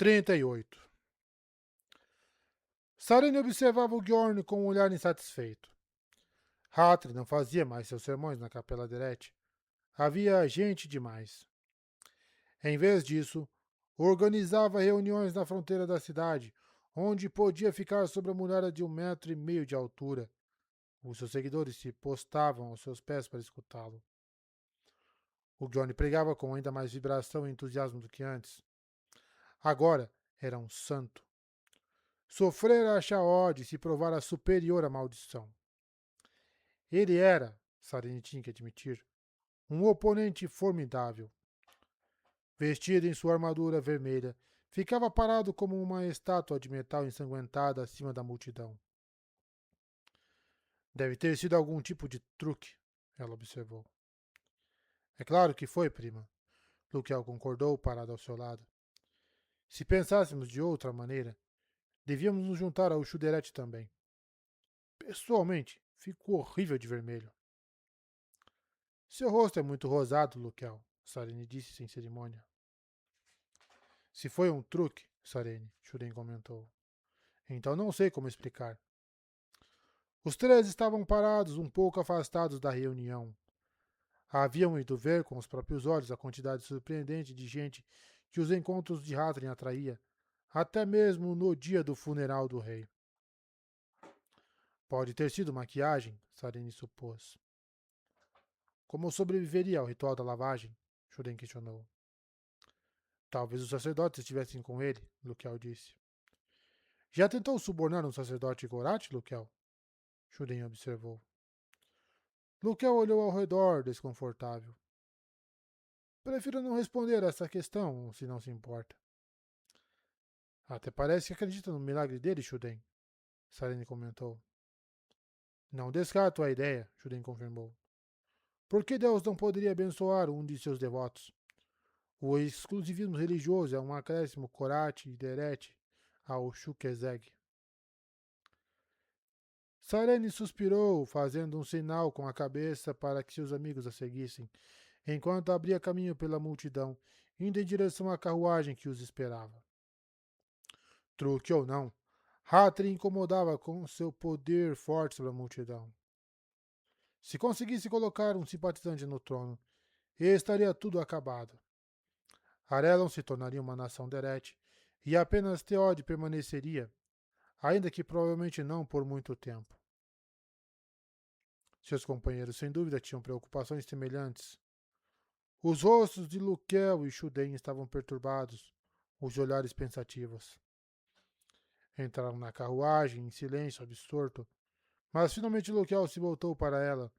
38. Sarene observava o Bjorn com um olhar insatisfeito. Hatri não fazia mais seus sermões na Capela Derete. Havia gente demais. Em vez disso, organizava reuniões na fronteira da cidade, onde podia ficar sobre a muralha de 1,5 metros de altura. Os seus seguidores se postavam aos seus pés para escutá-lo. O Johnny pregava com ainda mais vibração e entusiasmo do que antes. Agora era um santo. Sofrera a Shaod e se provara superior à maldição. Ele era, Sarene tinha que admitir, um oponente formidável. Vestido em sua armadura vermelha, ficava parado como uma estátua de metal ensanguentada acima da multidão. Deve ter sido algum tipo de truque, ela observou. É claro que foi, prima. Luquiel concordou, parado ao seu lado. Se pensássemos de outra maneira, devíamos nos juntar ao Chuderete também. Pessoalmente, fico horrível de vermelho. Seu rosto é muito rosado, Luquiel, Sarene disse sem cerimônia. Se foi um truque, Sarene, Shuden comentou. Então não sei como explicar. Os três estavam parados, um pouco afastados da reunião. Haviam ido ver com os próprios olhos a quantidade surpreendente de gente que os encontros de Hatrin atraía, até mesmo no dia do funeral do rei. Pode ter sido maquiagem, Sarene supôs. Como sobreviveria ao ritual da lavagem? Shuden questionou. Talvez os sacerdotes estivessem com ele, Luquiel disse. Já tentou subornar um sacerdote Gorat, Luquiel? Shuden observou. Luquiel olhou ao redor, desconfortável. Prefiro não responder a essa questão, se não se importa. Até parece que acredita no milagre dele, Shuden, Sarene comentou. Não descarto a ideia, Shuden confirmou. Por que Deus não poderia abençoar um de seus devotos? O exclusivismo religioso é um acréscimo Korat e Deret ao Shukezeg. Sarene suspirou, fazendo um sinal com a cabeça para que seus amigos a seguissem, enquanto abria caminho pela multidão, indo em direção à carruagem que os esperava. Truque ou não, Hatri incomodava com seu poder forte sobre a multidão. Se conseguisse colocar um simpatizante no trono, estaria tudo acabado. Arelon se tornaria uma nação Deret, e apenas Theod permaneceria, ainda que provavelmente não por muito tempo. Seus companheiros, sem dúvida, tinham preocupações semelhantes. Os rostos de Luquiel e Shuden estavam perturbados, os olhares pensativos. Entraram na carruagem em silêncio absorto, mas finalmente Luquiel se voltou para ela.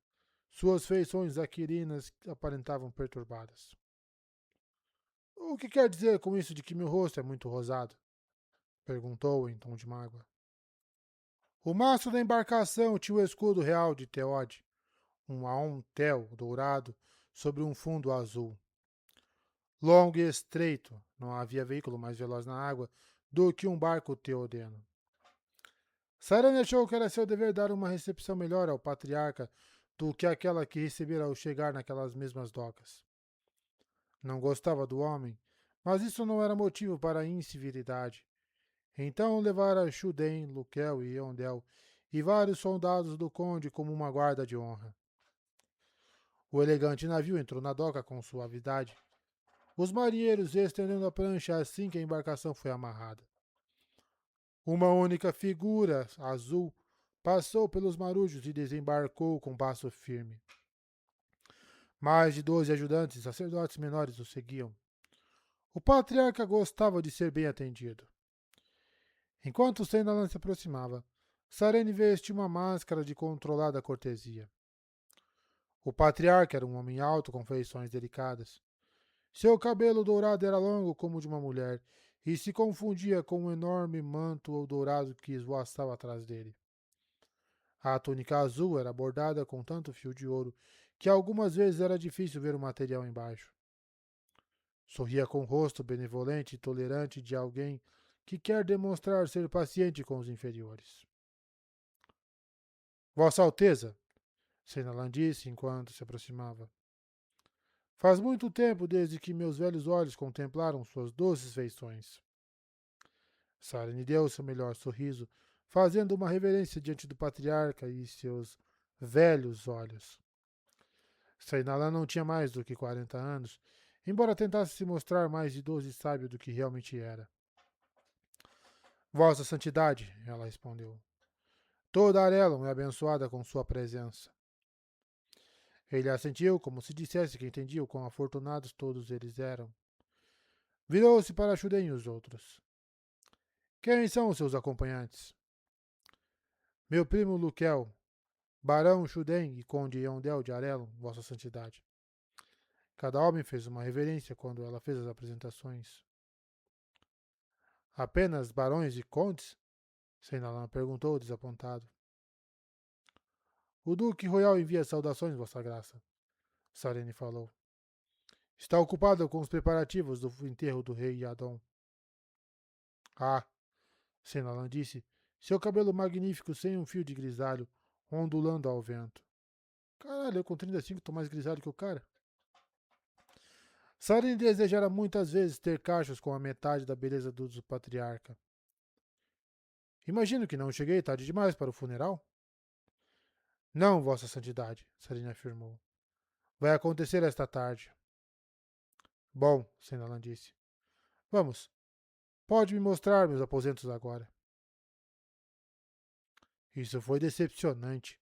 Suas feições aquilinas aparentavam perturbadas. O que quer dizer com isso de que meu rosto é muito rosado? Perguntou em tom de mágoa. O mastro da embarcação tinha o escudo real de Theod, um aon-tel dourado sobre um fundo azul. Longo e estreito, não havia veículo mais veloz na água do que um barco teodeno. Sarene achou que era seu dever dar uma recepção melhor ao patriarca do que aquela que recebera ao chegar naquelas mesmas docas. Não gostava do homem, mas isso não era motivo para a incivilidade. Então levara Shuden, Luquiel e Eondel e vários soldados do conde como uma guarda de honra. O elegante navio entrou na doca com suavidade. Os marinheiros estendendo a prancha assim que a embarcação foi amarrada. Uma única figura azul passou pelos marujos e desembarcou com passo firme. Mais de 12 ajudantes e sacerdotes menores o seguiam. O patriarca gostava de ser bem atendido. Enquanto Sennalan se aproximava, Sarene vestiu uma máscara de controlada cortesia. O patriarca era um homem alto com feições delicadas. Seu cabelo dourado era longo como o de uma mulher e se confundia com um enorme manto dourado que esvoaçava atrás dele. A túnica azul era bordada com tanto fio de ouro que algumas vezes era difícil ver o material embaixo. Sorria com o rosto benevolente e tolerante de alguém que quer demonstrar ser paciente com os inferiores. Vossa Alteza, Sennalan disse enquanto se aproximava. Faz muito tempo desde que meus velhos olhos contemplaram suas doces feições. Sarene deu seu melhor sorriso, fazendo uma reverência diante do patriarca e seus velhos olhos. Sainalan não tinha mais do que 40 anos, embora tentasse se mostrar mais idoso e sábio do que realmente era. Vossa Santidade, ela respondeu, toda Arelon é abençoada com sua presença. Ele assentiu, como se dissesse que entendia o quão afortunados todos eles eram. Virou-se para Shuden e os outros. Quem são os seus acompanhantes? Meu primo Luquel, Barão Shuden e Conde Yondel de Arelon, Vossa Santidade. Cada homem fez uma reverência quando ela fez as apresentações. Apenas barões e condes? Seinalan perguntou, desapontado. O Duque Royal envia saudações, Vossa Graça, Sarene falou. Está ocupado com os preparativos do enterro do rei Yadon. Ah, Senalan disse, seu cabelo magnífico sem um fio de grisalho, ondulando ao vento. Caralho, eu com 35 tô mais grisalho que o cara. Sarene desejara muitas vezes ter cachos com a metade da beleza do patriarca. Imagino que não cheguei tarde demais para o funeral. Não, Vossa Santidade, Sarene afirmou. Vai acontecer esta tarde. Bom, Senalan disse. Vamos. Pode me mostrar meus aposentos agora. Isso foi decepcionante,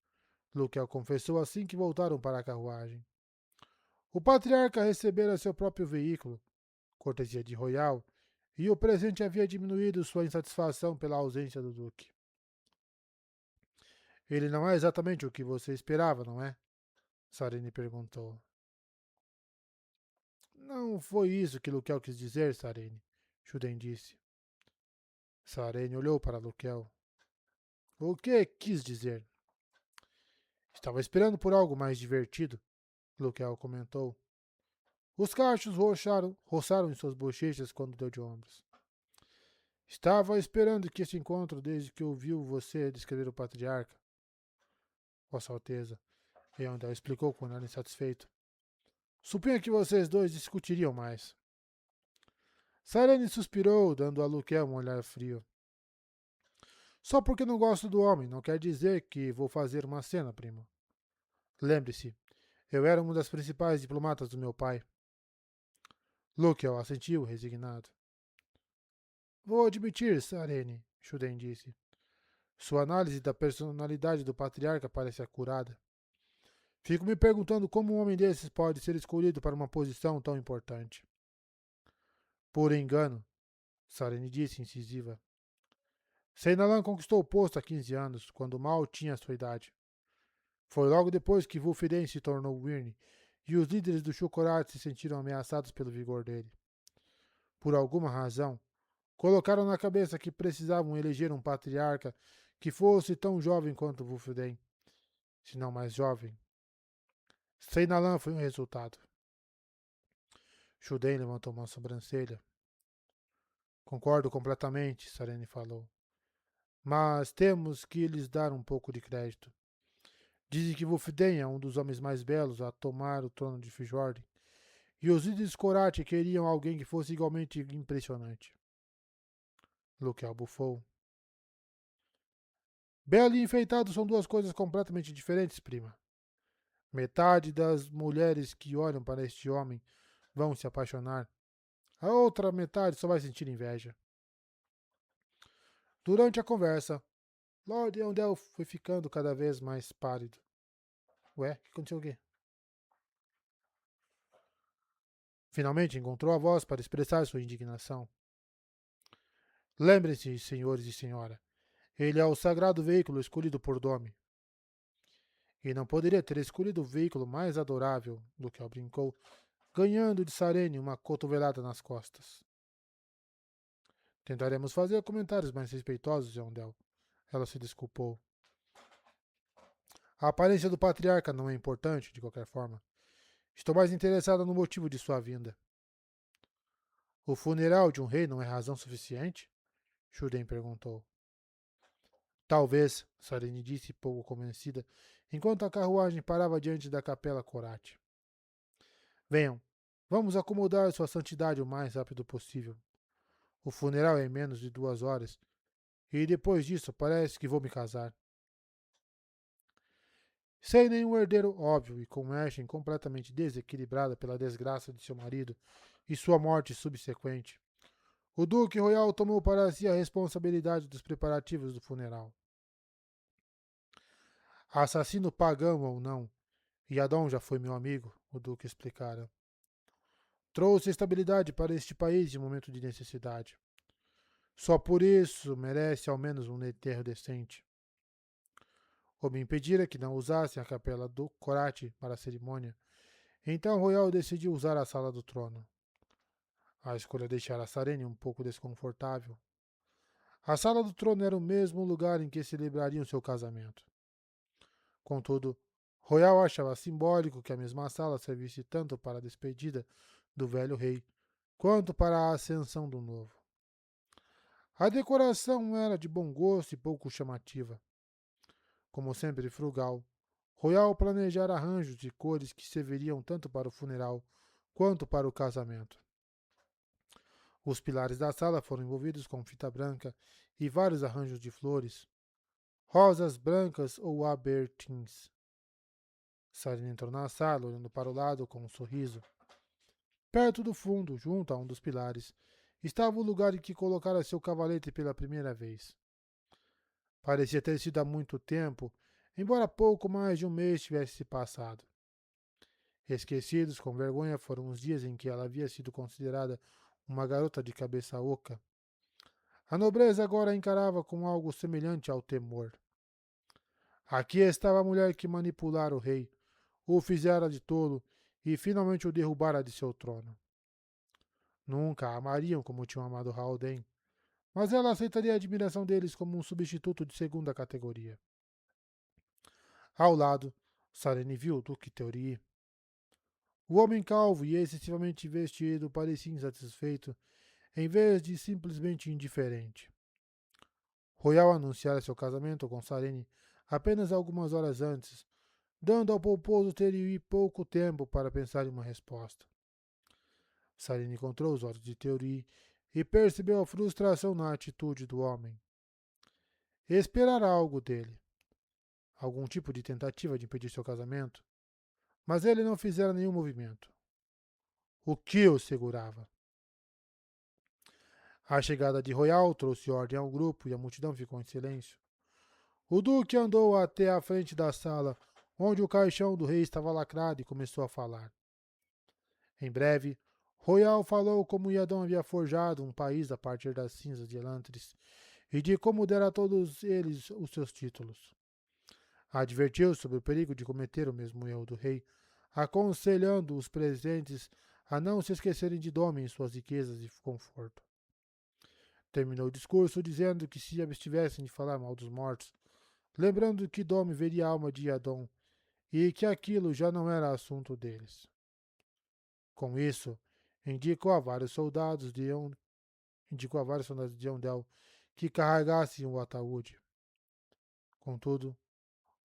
Luquel confessou assim que voltaram para a carruagem. O patriarca recebera seu próprio veículo, cortesia de Royal, e o presente havia diminuído sua insatisfação pela ausência do duque. Ele não é exatamente o que você esperava, não é? Sarene perguntou. Não foi isso que Luquel quis dizer, Sarene, Shuden disse. Sarene olhou para Luquel. O que quis dizer? Estava esperando por algo mais divertido, Luquel comentou. Os cachos roçaram em suas bochechas quando deu de ombros. Estava esperando que esse encontro desde que ouviu você descrever o patriarca. Vossa Alteza, Eondel explicou com ar insatisfeito. Supunha que vocês dois discutiriam mais. Sarene suspirou, dando a Luquel um olhar frio. Só porque não gosto do homem não quer dizer que vou fazer uma cena, primo. Lembre-se, eu era um das principais diplomatas do meu pai. Luquel assentiu, resignado. Vou admitir, Sarene, Shuden disse. Sua análise da personalidade do patriarca parece acurada. Fico me perguntando como um homem desses pode ser escolhido para uma posição tão importante. Por engano, Sarene disse, incisiva. Seinalan conquistou o posto há 15 anos, quando mal tinha sua idade. Foi logo depois que Wulfiden se tornou Wyrn, e os líderes do Shukorat se sentiram ameaçados pelo vigor dele. Por alguma razão, colocaram na cabeça que precisavam eleger um patriarca que fosse tão jovem quanto Wulfiden, se não mais jovem. Seinalan foi um resultado. Shuden levantou uma sobrancelha. Concordo completamente, Sarene falou. Mas temos que lhes dar um pouco de crédito. Dizem que Wulfden é um dos homens mais belos a tomar o trono de Fjord, e os líderes Korat queriam alguém que fosse igualmente impressionante. Lukel bufou. Belo e enfeitado são duas coisas completamente diferentes, prima. Metade das mulheres que olham para este homem vão se apaixonar. A outra metade só vai sentir inveja. Durante a conversa, Lord Eondel foi ficando cada vez mais pálido. Ué, que aconteceu o quê? Finalmente encontrou a voz para expressar sua indignação. Lembrem-se, senhores e senhora, ele é o sagrado veículo escolhido por Domi. E não poderia ter escolhido o veículo mais adorável, Lukel brincou, ganhando de Sarene uma cotovelada nas costas. Tentaremos fazer comentários mais respeitosos, Eondel. Ela se desculpou. A aparência do patriarca não é importante, de qualquer forma. Estou mais interessada no motivo de sua vinda. O funeral de um rei não é razão suficiente? Shuden perguntou. Talvez, Sarene disse, pouco convencida, enquanto a carruagem parava diante da capela Korat. Venham, vamos acomodar sua santidade o mais rápido possível. O funeral é em menos de 2 horas, e depois disso parece que vou me casar. Sem nenhum herdeiro óbvio e com Ashen completamente desequilibrada pela desgraça de seu marido e sua morte subsequente, o Duque Royal tomou para si a responsabilidade dos preparativos do funeral. Assassino pagão ou não, Yadon já foi meu amigo, o Duque explicara. Trouxe estabilidade para este país em momento de necessidade. Só por isso merece ao menos um enterro decente. Ou me impedira que não usassem a capela do Corate para a cerimônia. Então Royal decidiu usar a sala do trono. A escolha deixara Sarene um pouco desconfortável. A sala do trono era o mesmo lugar em que celebrariam seu casamento. Contudo, Royal achava simbólico que a mesma sala servisse tanto para a despedida do velho rei, quanto para a ascensão do novo. A decoração era de bom gosto e pouco chamativa. Como sempre frugal, Royal planejara arranjos de cores que serviriam tanto para o funeral quanto para o casamento. Os pilares da sala foram envolvidos com fita branca e vários arranjos de flores, rosas brancas ou abertins. Sarina entrou na sala, olhando para o lado com um sorriso. Perto do fundo, junto a um dos pilares, estava o lugar em que colocara seu cavalete pela primeira vez. Parecia ter sido há muito tempo, embora pouco mais de um mês tivesse se passado. Esquecidos com vergonha foram os dias em que ela havia sido considerada uma garota de cabeça oca. A nobreza agora a encarava com algo semelhante ao temor. Aqui estava a mulher que manipulara o rei, o fizera de tolo e finalmente o derrubara de seu trono. Nunca a amariam como tinham amado Haldane, mas ela aceitaria a admiração deles como um substituto de segunda categoria. Ao lado, Sarene viu o Duque Theory. O homem calvo e excessivamente vestido parecia insatisfeito, em vez de simplesmente indiferente. Royal anunciara seu casamento com Sarene apenas algumas horas antes, dando ao pomposo Theory pouco tempo para pensar em uma resposta. Sarene encontrou os olhos de Theory e percebeu a frustração na atitude do homem. Esperara algo dele, algum tipo de tentativa de impedir seu casamento, mas ele não fizera nenhum movimento. O que o segurava? A chegada de Royal trouxe ordem ao grupo e a multidão ficou em silêncio. O duque andou até a frente da sala, onde o caixão do rei estava lacrado, e começou a falar. Em breve, Royal falou como Yadon havia forjado um país a partir das cinzas de Elantris e de como dera a todos eles os seus títulos. Advertiu sobre o perigo de cometer o mesmo erro do rei, aconselhando os presentes a não se esquecerem de Dome em suas riquezas e conforto. Terminou o discurso dizendo que se abstivessem de falar mal dos mortos, lembrando que Dome veria a alma de Yadon e que aquilo já não era assunto deles. Com isso, indicou a vários soldados de Yondel que carregassem o ataúde. Contudo,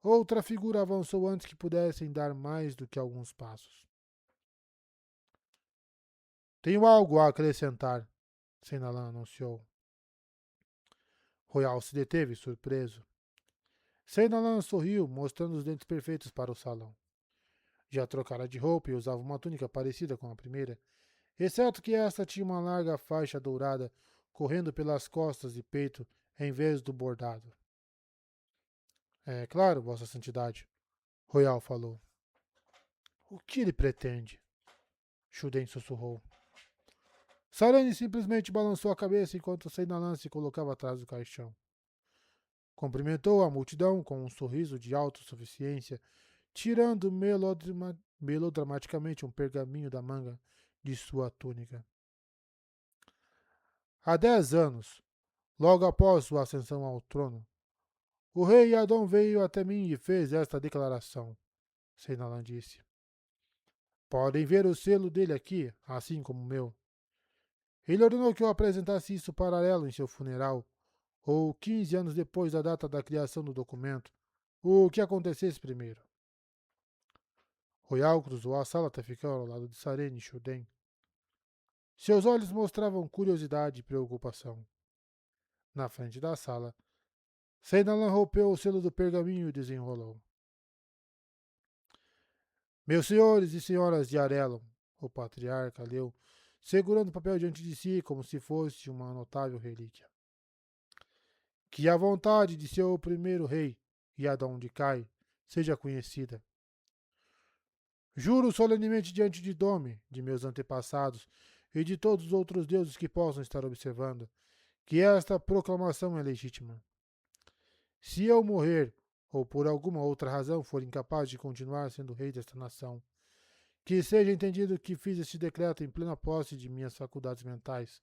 outra figura avançou antes que pudessem dar mais do que alguns passos. Tenho algo a acrescentar, Senalan anunciou. Royal se deteve, surpreso. Senalan sorriu, mostrando os dentes perfeitos para o salão. Já trocara de roupa e usava uma túnica parecida com a primeira, exceto que esta tinha uma larga faixa dourada correndo pelas costas e peito em vez do bordado. É claro, Vossa Santidade, Royal falou. O que ele pretende? Shuden sussurrou. Sarene simplesmente balançou a cabeça enquanto Seinalan se colocava atrás do caixão. Cumprimentou a multidão com um sorriso de autossuficiência, tirando melodramaticamente um pergaminho da manga de sua túnica. Há 10 anos, logo após sua ascensão ao trono, o rei Yadon veio até mim e fez esta declaração, Seinalan disse. Podem ver o selo dele aqui, assim como o meu. Ele ordenou que eu apresentasse isso paralelo em seu funeral, ou 15 anos depois da data da criação do documento, o que acontecesse primeiro. Royal cruzou a sala até ficar ao lado de Sarene e Shuden. Seus olhos mostravam curiosidade e preocupação. Na frente da sala, Seinalan rompeu o selo do pergaminho e desenrolou. Meus senhores e senhoras de Arelon, o patriarca leu, segurando o papel diante de si como se fosse uma notável relíquia. Que a vontade de seu primeiro rei, Yadon de Kai, seja conhecida. Juro solenemente diante de Dome, de meus antepassados e de todos os outros deuses que possam estar observando, que esta proclamação é legítima. Se eu morrer, ou por alguma outra razão for incapaz de continuar sendo rei desta nação, que seja entendido que fiz este decreto em plena posse de minhas faculdades mentais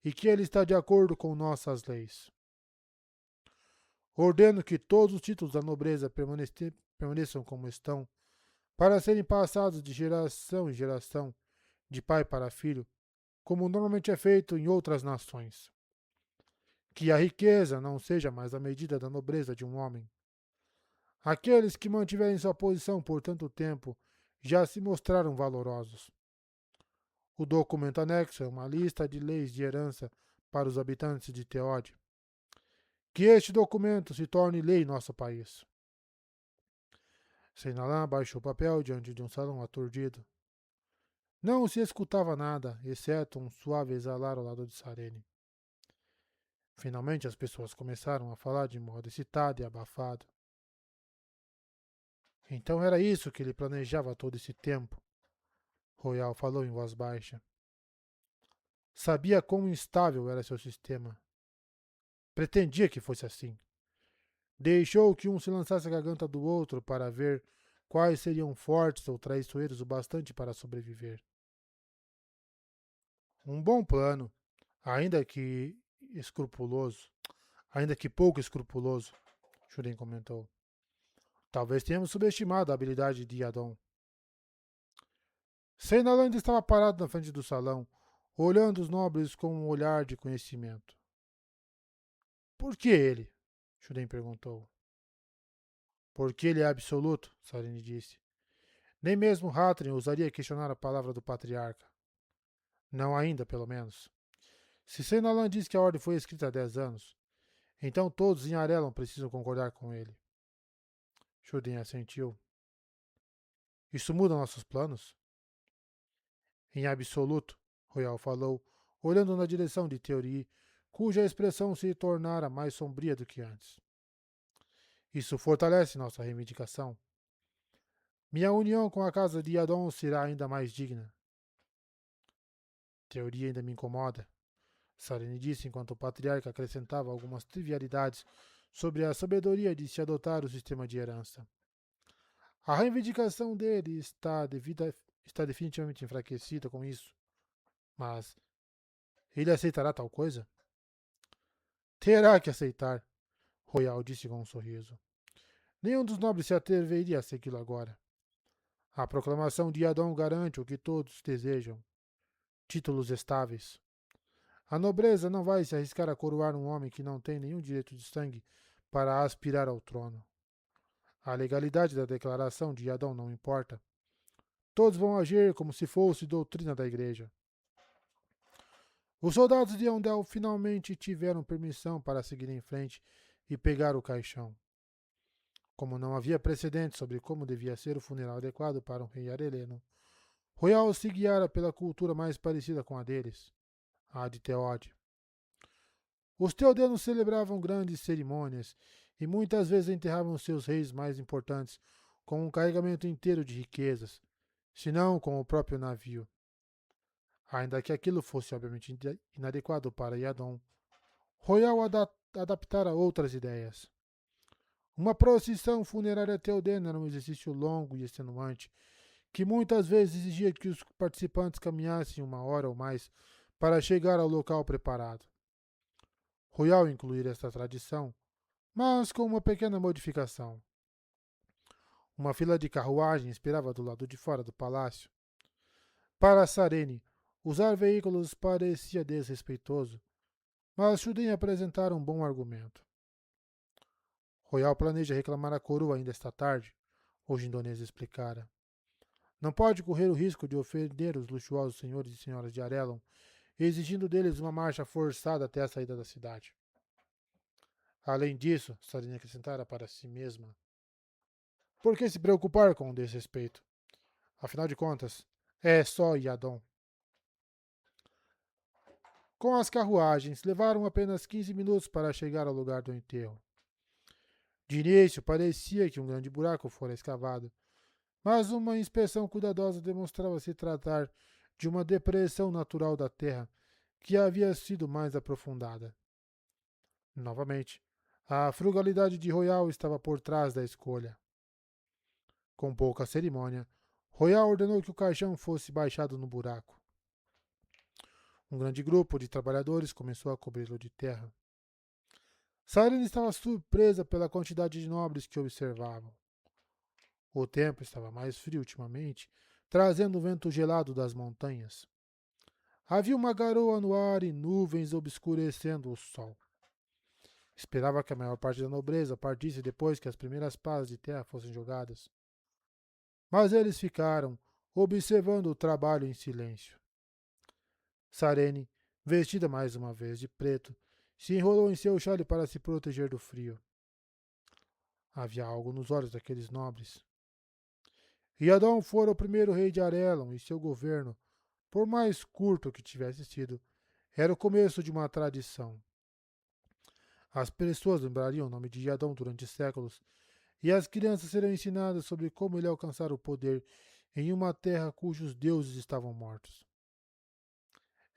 e que ele está de acordo com nossas leis. Ordeno que todos os títulos da nobreza permaneçam como estão, para serem passados de geração em geração, de pai para filho, como normalmente é feito em outras nações. Que a riqueza não seja mais a medida da nobreza de um homem. Aqueles que mantiverem sua posição por tanto tempo já se mostraram valorosos. O documento anexo é uma lista de leis de herança para os habitantes de Teode. Que este documento se torne lei em nosso país. Seinalan baixou o papel diante de um salão aturdido. Não se escutava nada, exceto um suave exalar ao lado de Sarene. Finalmente as pessoas começaram a falar de modo excitado e abafado. Então era isso que ele planejava todo esse tempo, Royal falou em voz baixa. Sabia quão instável era seu sistema. Pretendia que fosse assim. Deixou que um se lançasse a garganta do outro para ver quais seriam fortes ou traiçoeiros o bastante para sobreviver. Um bom plano, ainda que escrupuloso, ainda que pouco escrupuloso, Shuren comentou. Talvez tenhamos subestimado a habilidade de Yadon. Seinalan ainda estava parado na frente do salão, olhando os nobres com um olhar de conhecimento. Por que ele? Shuren perguntou. Porque ele é absoluto, Sarene disse. Nem mesmo Hatrin ousaria questionar a palavra do patriarca. Não ainda, pelo menos. Se Seinalan diz que a ordem foi escrita há 10 anos, então todos em Arelon precisam concordar com ele. Shuden assentiu. Isso muda nossos planos? Em absoluto, Royal falou, olhando na direção de Theory, cuja expressão se tornara mais sombria do que antes. Isso fortalece nossa reivindicação. Minha união com a casa de Yadon será ainda mais digna. Teoria ainda me incomoda, Sarene disse enquanto o patriarca acrescentava algumas trivialidades sobre a sabedoria de se adotar o sistema de herança. A reivindicação dele está definitivamente enfraquecida com isso. Mas ele aceitará tal coisa? Terá que aceitar, Royal disse com um sorriso. Nenhum dos nobres se atreveria a segui-lo agora. A proclamação de Adão garante o que todos desejam: títulos estáveis. A nobreza não vai se arriscar a coroar um homem que não tem nenhum direito de sangue para aspirar ao trono. A legalidade da declaração de Adão não importa. Todos vão agir como se fosse doutrina da igreja. Os soldados de Yondel finalmente tiveram permissão para seguir em frente e pegar o caixão. Como não havia precedentes sobre como devia ser o funeral adequado para um rei areleno, Royal se guiara pela cultura mais parecida com a deles, a de Teode. Os teodenos celebravam grandes cerimônias e muitas vezes enterravam seus reis mais importantes com um carregamento inteiro de riquezas, se não com o próprio navio. Ainda que aquilo fosse obviamente inadequado para Yadon, Royal adaptara outras ideias. Uma procissão funerária teodena era um exercício longo e extenuante, que muitas vezes exigia que os participantes caminhassem 1 hora ou mais para chegar ao local preparado. Royal incluir esta tradição, mas com uma pequena modificação. Uma fila de carruagem esperava do lado de fora do palácio. Para Sarene, usar veículos parecia desrespeitoso, mas Shuden apresentara um bom argumento. Royal planeja reclamar a coroa ainda esta tarde, o indonês explicara. Não pode correr o risco de ofender os luxuosos senhores e senhoras de Arelon, exigindo deles uma marcha forçada até a saída da cidade. Além disso, Sarine acrescentara para si mesma, por que se preocupar com o desrespeito? Afinal de contas, é só Yadon. Com as carruagens, levaram apenas 15 minutos para chegar ao lugar do enterro. De início, parecia que um grande buraco fora escavado, mas uma inspeção cuidadosa demonstrava se tratar de uma depressão natural da terra que havia sido mais aprofundada. Novamente, a frugalidade de Royal estava por trás da escolha. Com pouca cerimônia, Royal ordenou que o caixão fosse baixado no buraco. Um grande grupo de trabalhadores começou a cobri-lo de terra. Sarene estava surpresa pela quantidade de nobres que observavam. O tempo estava mais frio ultimamente, trazendo o vento gelado das montanhas. Havia uma garoa no ar e nuvens obscurecendo o sol. Esperava que a maior parte da nobreza partisse depois que as primeiras pás de terra fossem jogadas. Mas eles ficaram, observando o trabalho em silêncio. Sarene, vestida mais uma vez de preto, se enrolou em seu chale para se proteger do frio. Havia algo nos olhos daqueles nobres. Iadon fora o primeiro rei de Arelon e seu governo, por mais curto que tivesse sido, era o começo de uma tradição. As pessoas lembrariam o nome de Iadon durante séculos, e as crianças serão ensinadas sobre como ele alcançara o poder em uma terra cujos deuses estavam mortos.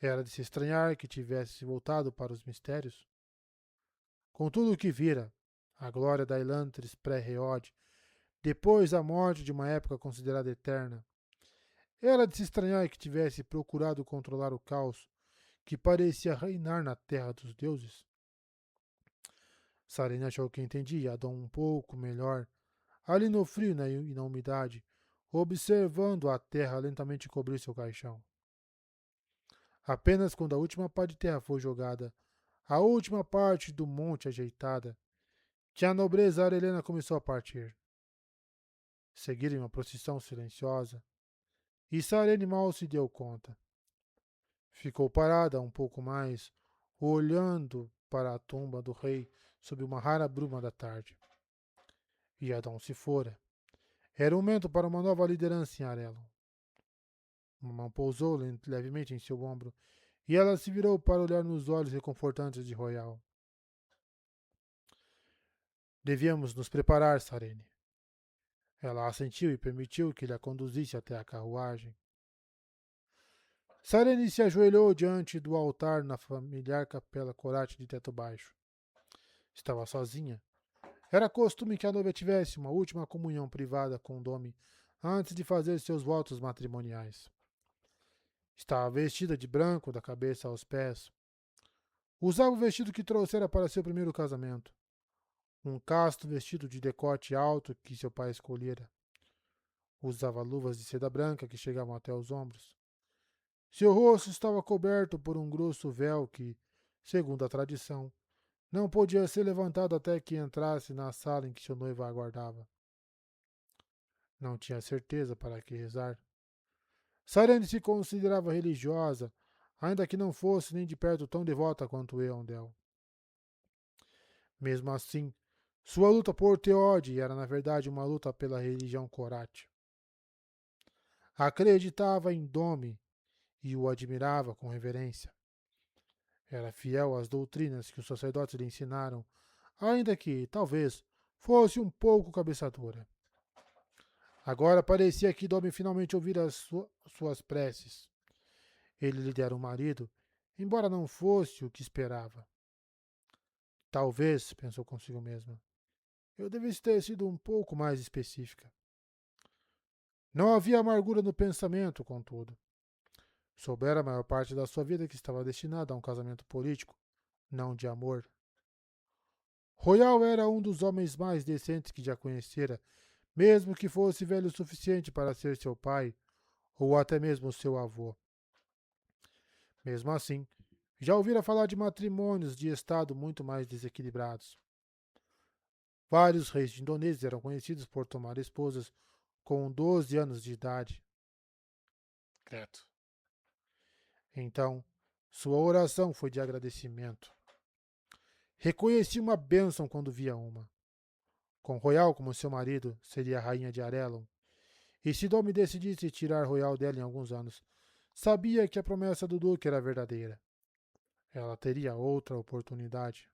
Era de se estranhar que tivesse se voltado para os mistérios. Com tudo o que vira, a glória da Elantris pré-Reod, depois da morte de uma época considerada eterna, era de se estranhar que tivesse procurado controlar o caos que parecia reinar na terra dos deuses. Sarene achou que entendia Adão um pouco melhor, ali no frio e na umidade, observando a terra lentamente cobrir seu caixão. Apenas quando a última pá de terra foi jogada, a última parte do monte ajeitada, que a nobreza arelena começou a partir. Seguiram uma procissão silenciosa, e Sarene mal se deu conta. Ficou parada um pouco mais, olhando para a tumba do rei sob uma rara bruma da tarde. E Adão se fora. Era o momento para uma nova liderança em Arelon. Uma mão pousou levemente em seu ombro e ela se virou para olhar nos olhos reconfortantes de Royal. Devíamos nos preparar, Sarene. Ela assentiu e permitiu que ele a conduzisse até a carruagem. Sarene se ajoelhou diante do altar na familiar capela corate de teto baixo. Estava sozinha. Era costume que a noiva tivesse uma última comunhão privada com o Dome antes de fazer seus votos matrimoniais. Estava vestida de branco da cabeça aos pés. Usava o vestido que trouxera para seu primeiro casamento. Um casto vestido de decote alto que seu pai escolhera. Usava luvas de seda branca que chegavam até os ombros. Seu rosto estava coberto por um grosso véu que, segundo a tradição, não podia ser levantado até que entrasse na sala em que seu noivo a aguardava. Não tinha certeza para que rezar. Sarene se considerava religiosa, ainda que não fosse nem de perto tão devota quanto Eondel. Mesmo assim, sua luta por Theod era na verdade uma luta pela religião Corate. Acreditava em Dome e o admirava com reverência. Era fiel às doutrinas que os sacerdotes lhe ensinaram, ainda que, talvez, fosse um pouco cabeça dura. Agora parecia que Dome finalmente ouvira suas preces. Ele lhe dera um marido, embora não fosse o que esperava. Talvez, pensou consigo mesma, eu devesse ter sido um pouco mais específica. Não havia amargura no pensamento, contudo. Soubera a maior parte da sua vida que estava destinada a um casamento político, não de amor. Royal era um dos homens mais decentes que já conhecera, mesmo que fosse velho o suficiente para ser seu pai, ou até mesmo seu avô. Mesmo assim, já ouvira falar de matrimônios de estado muito mais desequilibrados. Vários reis de Indonésia eram conhecidos por tomar esposas com 12 anos de idade. secreto. Então, sua oração foi de agradecimento. Reconhecia uma bênção quando via uma. Com Royal como seu marido, seria a rainha de Arelon. E se Domi decidisse tirar Royal dela em alguns anos, sabia que a promessa do Duque era verdadeira. Ela teria outra oportunidade.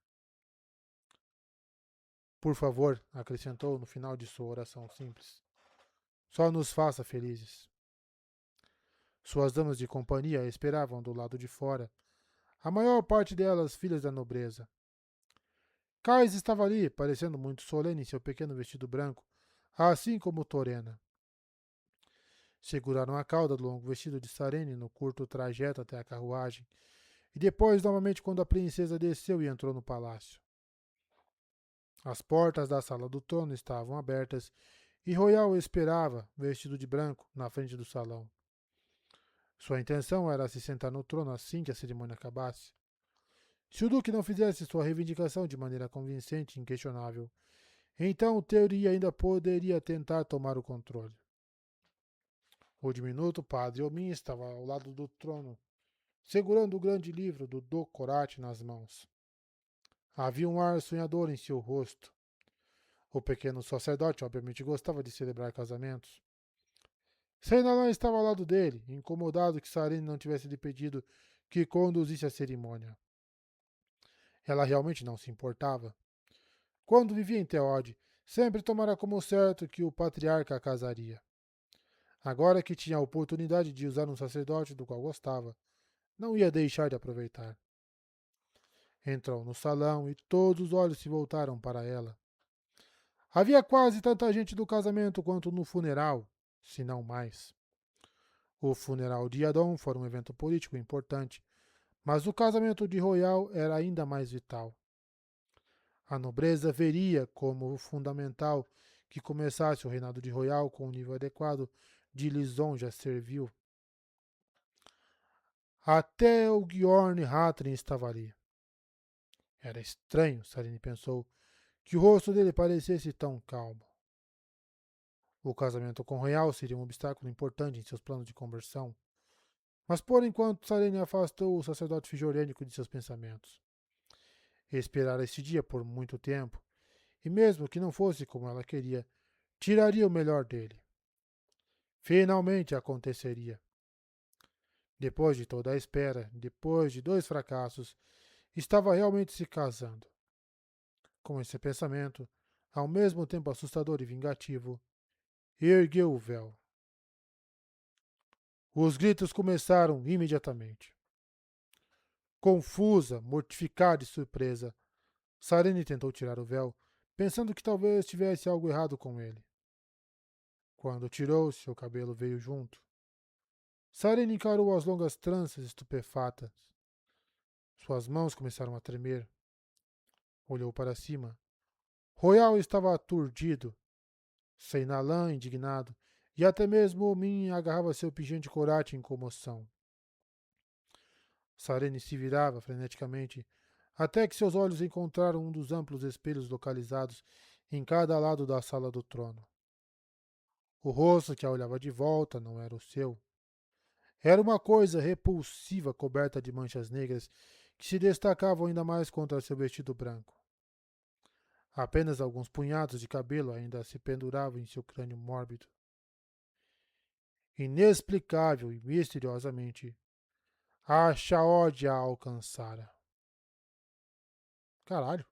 Por favor, acrescentou no final de sua oração simples, só nos faça felizes. Suas damas de companhia esperavam do lado de fora, a maior parte delas filhas da nobreza. Kais estava ali, parecendo muito solene em seu pequeno vestido branco, assim como Torena. Seguraram a cauda do longo vestido de Sarene no curto trajeto até a carruagem, e depois novamente quando a princesa desceu e entrou no palácio. As portas da sala do trono estavam abertas e Royal esperava, vestido de branco, na frente do salão. Sua intenção era se sentar no trono assim que a cerimônia acabasse. Se o duque não fizesse sua reivindicação de maneira convincente e inquestionável, então Theory ainda poderia tentar tomar o controle. O diminuto padre Omin estava ao lado do trono, segurando o grande livro do Docorate nas mãos. Havia um ar sonhador em seu rosto. O pequeno sacerdote obviamente gostava de celebrar casamentos. Seinalan estava ao lado dele, incomodado que Sarene não tivesse lhe pedido que conduzisse a cerimônia. Ela realmente não se importava. Quando vivia em Teode, sempre tomara como certo que o patriarca a casaria. Agora que tinha a oportunidade de usar um sacerdote do qual gostava, não ia deixar de aproveitar. Entrou no salão e todos os olhos se voltaram para ela. Havia quase tanta gente do casamento quanto no funeral, se não mais. O funeral de Adon foi um evento político importante, mas o casamento de Royal era ainda mais vital. A nobreza veria como fundamental que começasse o reinado de Royal com um nível adequado de lisonja servil. Até o Gyorn Hatrin estava ali. Era estranho, Sarene pensou, que o rosto dele parecesse tão calmo. O casamento com Royal seria um obstáculo importante em seus planos de conversão. Mas por enquanto Sarene afastou o sacerdote fijorênico de seus pensamentos. Esperara esse dia por muito tempo, e mesmo que não fosse como ela queria, tiraria o melhor dele. Finalmente aconteceria. Depois de toda a espera, depois de 2 fracassos, estava realmente se casando. Com esse pensamento, ao mesmo tempo assustador e vingativo, ergueu o véu. Os gritos começaram imediatamente. Confusa, mortificada e surpresa, Sarene tentou tirar o véu, pensando que talvez tivesse algo errado com ele. Quando tirou, seu cabelo veio junto. Sarene encarou as longas tranças estupefatas. Suas mãos começaram a tremer. Olhou para cima. Royal estava aturdido, Seinalan indignado, e até mesmo Omin agarrava seu pingente corate em comoção. Sarene se virava freneticamente, até que seus olhos encontraram um dos amplos espelhos localizados em cada lado da sala do trono. O rosto que a olhava de volta não era o seu. Era uma coisa repulsiva coberta de manchas negras que se destacavam ainda mais contra seu vestido branco. Apenas alguns punhados de cabelo ainda se penduravam em seu crânio mórbido. Inexplicável e misteriosamente, a Shaod a alcançara. Caralho.